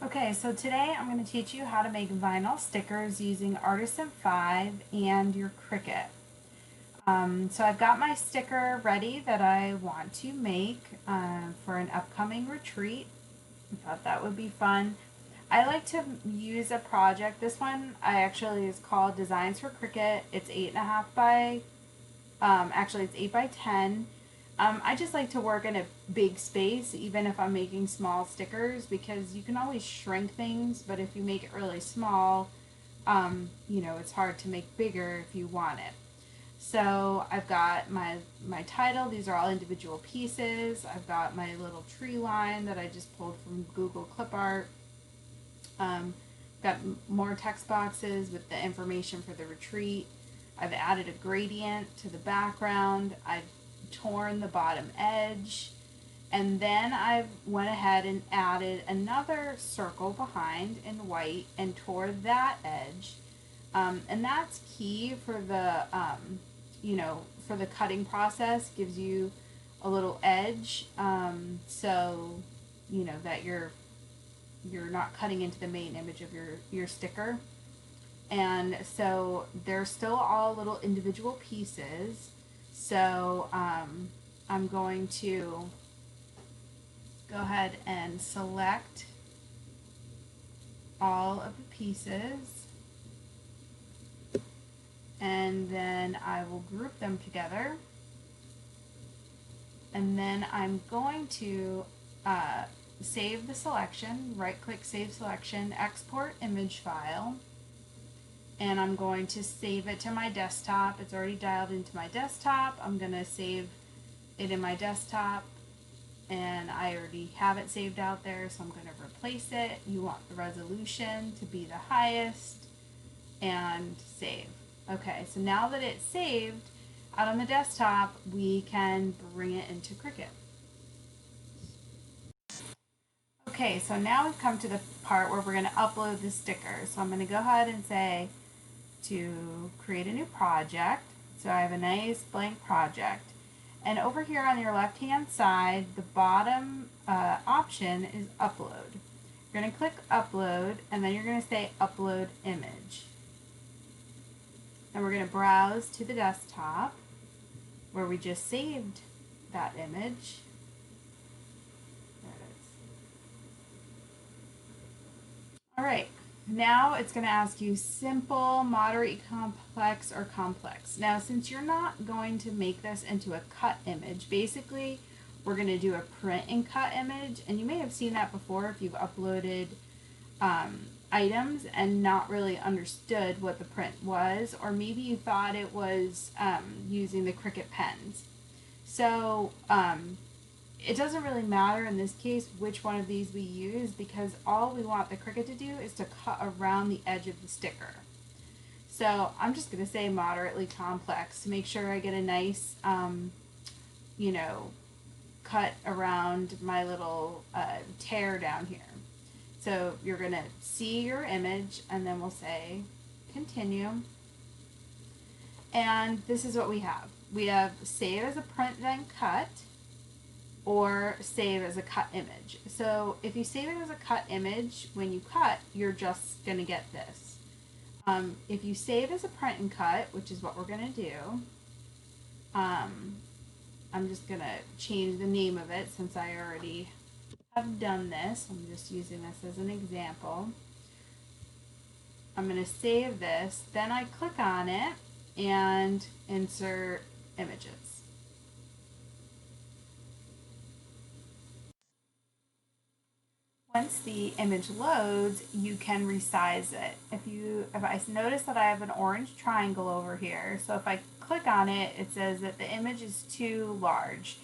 Okay, so today I'm going to teach you how to make vinyl stickers using Artisan 5 and your Cricut. So I've got my sticker ready that I want to make for an upcoming retreat. I thought that would be fun. I like to use a project. This one I actually is called Designs for Cricut. It's 8.5 by, actually it's 8 by 10. I just like to work in a big space, even if I'm making small stickers, because you can always shrink things, but if you make it really small, it's hard to make bigger if you want it. So I've got my title. These are all individual pieces. I've got my little tree line that I just pulled from Google Clip Art. Got more text boxes with the information for the retreat. I've added a gradient to the background. I've torn the bottom edge, and then I went ahead and added another circle behind in white and tore that edge, and that's key for the for the cutting process. Gives you a little edge, so that you're not cutting into the main image of your sticker. And so they're still all little individual pieces. So I'm going to go ahead and select all of the pieces, and then I will group them together, and then I'm going to save the selection, right click, save selection, export image file, and I'm going to save it to my desktop. It's already dialed into my desktop. I'm going to save it in my desktop, and I already have it saved out there, so I'm going to replace it. You want the resolution to be the highest, and save. Okay, so now that it's saved out on the desktop, we can bring it into Cricut. Okay, so now we've come to the part where we're going to upload the sticker. So I'm going to go ahead and say to create a new project. So I have a nice blank project. And over here on your left hand side, the bottom option is upload. You're going to click upload, and then you're going to say upload image. And we're going to browse to the desktop where we just saved that image. There it is. All right. Now it's going to ask you simple, moderate, complex, or complex. Now, since you're not going to make this into a cut image, basically we're going to do a print and cut image. And you may have seen that before if you've uploaded items and not really understood what the print was, or maybe you thought it was using the Cricut pens. So it doesn't really matter in this case which one of these we use, because all we want the Cricut to do is to cut around the edge of the sticker. So I'm just going to say moderately complex to make sure I get a nice, cut around my little tear down here. So you're going to see your image, and then we'll say continue. And this is what we have. We have save as a print then cut, or save as a cut image. So if you save it as a cut image, when you cut, you're just going to get this. If you save as a print and cut, which is what we're going to do, I'm just going to change the name of it since I already have done this. I'm just using this as an example. I'm going to save this, then I click on it and insert images. Once the image loads, you can resize it. If I notice that I have an orange triangle over here, so if I click on it, it says that the image is too large.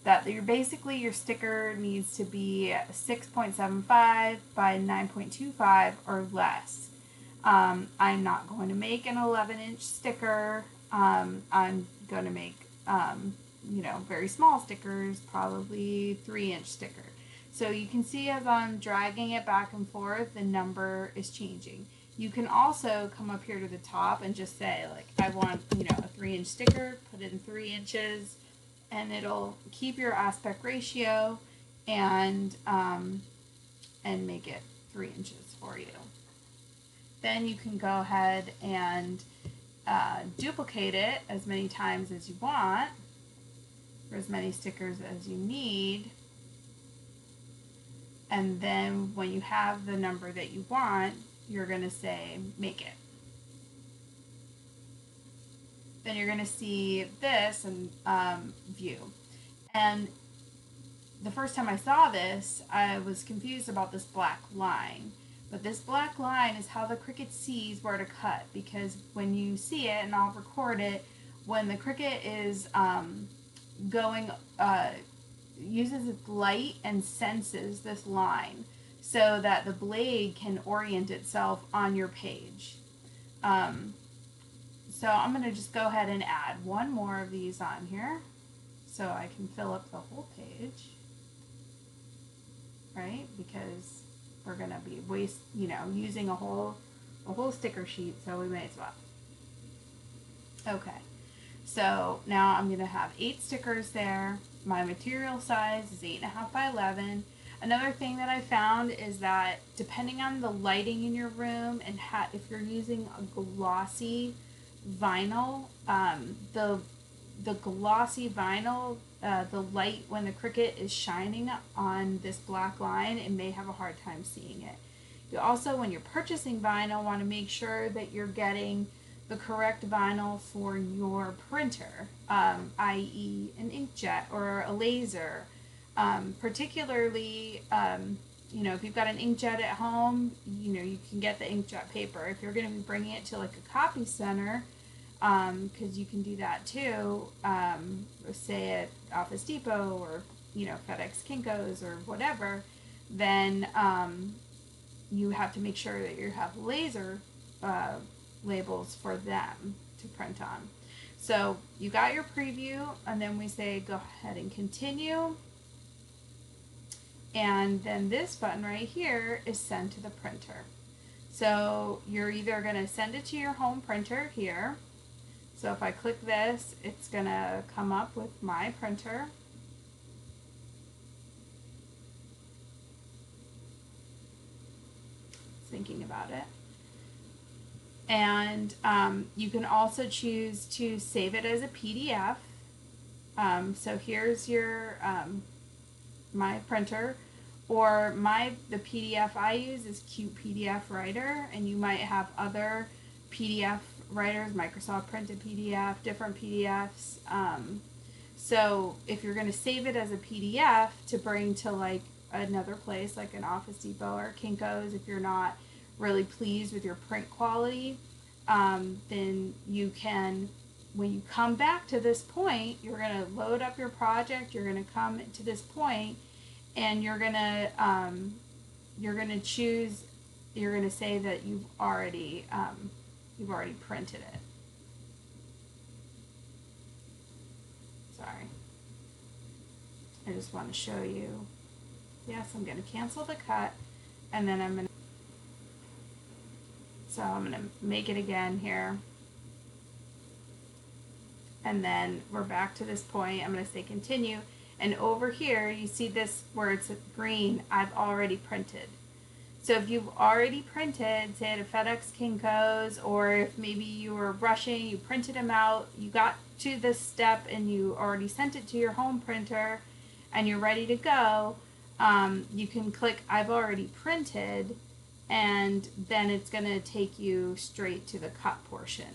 That your sticker needs to be 6.75 by 9.25 or less. I'm not going to make an 11-inch sticker. I'm going to make very small stickers, probably 3-inch sticker. So you can see as I'm dragging it back and forth, the number is changing. You can also come up here to the top and just say, like, I want, a 3-inch sticker, put it in 3 inches, and it'll keep your aspect ratio and make it 3 inches for you. Then you can go ahead and duplicate it as many times as you want, for as many stickers as you need. And then when you have the number that you want, you're going to say make it. Then you're going to see this and view. And the first time I saw this, I was confused about this black line. But this black line is how the Cricut sees where to cut, because when you see it, and I'll record it, when the Cricut is uses its light and senses this line so that the blade can orient itself on your page. So I'm going to just go ahead and add one more of these on here so I can fill up the whole page, right? Because we're going to be using a whole sticker sheet, so we may as well. Okay, so now I'm going to have 8 stickers there. My material size is 8.5 by 11. Another thing that I found is that depending on the lighting in your room and if you're using a glossy vinyl, the glossy vinyl, the light when the Cricut is shining on this black line, it may have a hard time seeing it. You also, when you're purchasing vinyl, want to make sure that you're getting the correct vinyl for your printer, i.e. an inkjet or a laser. Particularly, if you've got an inkjet at home, you can get the inkjet paper. If you're going to be bringing it to like a copy center, because you can do that too, say at Office Depot or FedEx, Kinko's or whatever, then you have to make sure that you have laser labels for them to print on. So you got your preview, and then we say go ahead and continue, and then this button right here is send to the printer. So you're either going to send it to your home printer here. So if I click this, it's going to come up with my printer. Thinking about it. And you can also choose to save it as a PDF. So here's your my printer, or the PDF I use is Cute PDF Writer, and you might have other PDF writers, Microsoft Printed PDF, different PDFs. So if you're going to save it as a PDF to bring to like another place, like an Office Depot or Kinko's, if you're not really pleased with your print quality, then you can, when you come back to this point, you're going to load up your project, you're going to come to this point, and you're going to choose, you're going to say that you've already printed it. Sorry. I just want to show you. Yes, I'm going to cancel the cut, and then I'm going to make it again here. And then we're back to this point. I'm going to say continue. And over here, you see this where it's green, I've already printed. So if you've already printed, say at a FedEx, Kinko's, or if maybe you were rushing, you printed them out, you got to this step and you already sent it to your home printer and you're ready to go, you can click I've already printed, and then it's going to take you straight to the cut portion.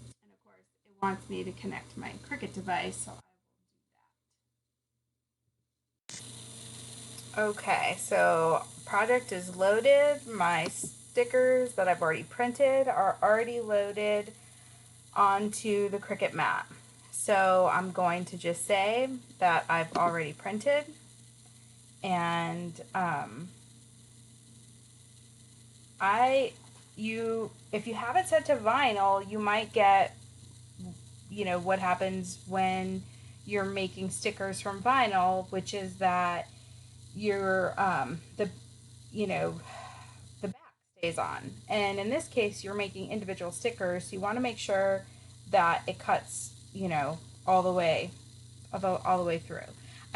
And of course, it wants me to connect my Cricut device, so I will do that. Okay, so project is loaded. My stickers that I've already printed are already loaded onto the Cricut mat. So I'm going to just say that I've already printed, and if you have it set to vinyl, you might get, what happens when you're making stickers from vinyl, which is that your the back stays on. And in this case, you're making individual stickers, so you want to make sure that it cuts, all the way through.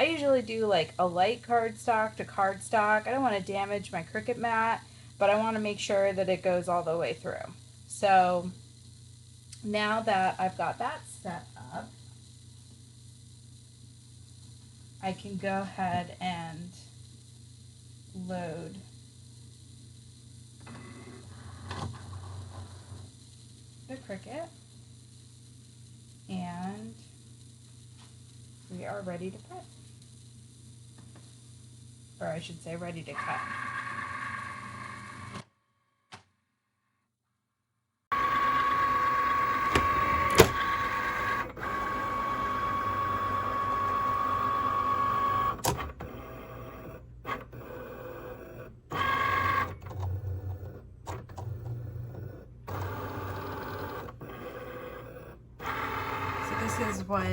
I usually do like a light cardstock to cardstock. I don't want to damage my Cricut mat, but I want to make sure that it goes all the way through. So now that I've got that set up, I can go ahead and load the Cricut, and we are ready to print. Or I should say ready to cut. So this is what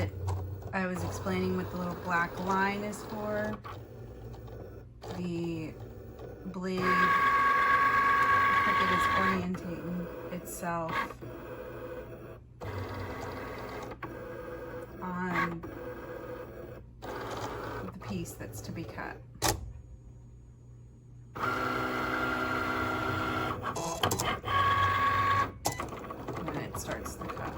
I was explaining what the little black line is for. The blade Cricut is orientating itself on the piece that's to be cut. When it starts the cut.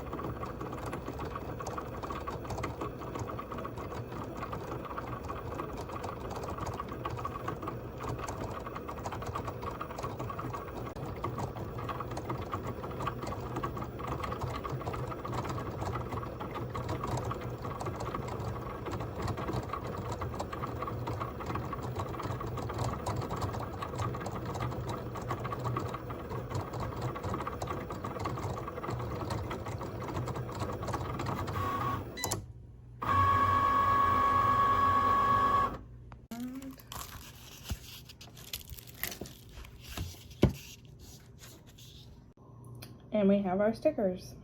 And we have our stickers.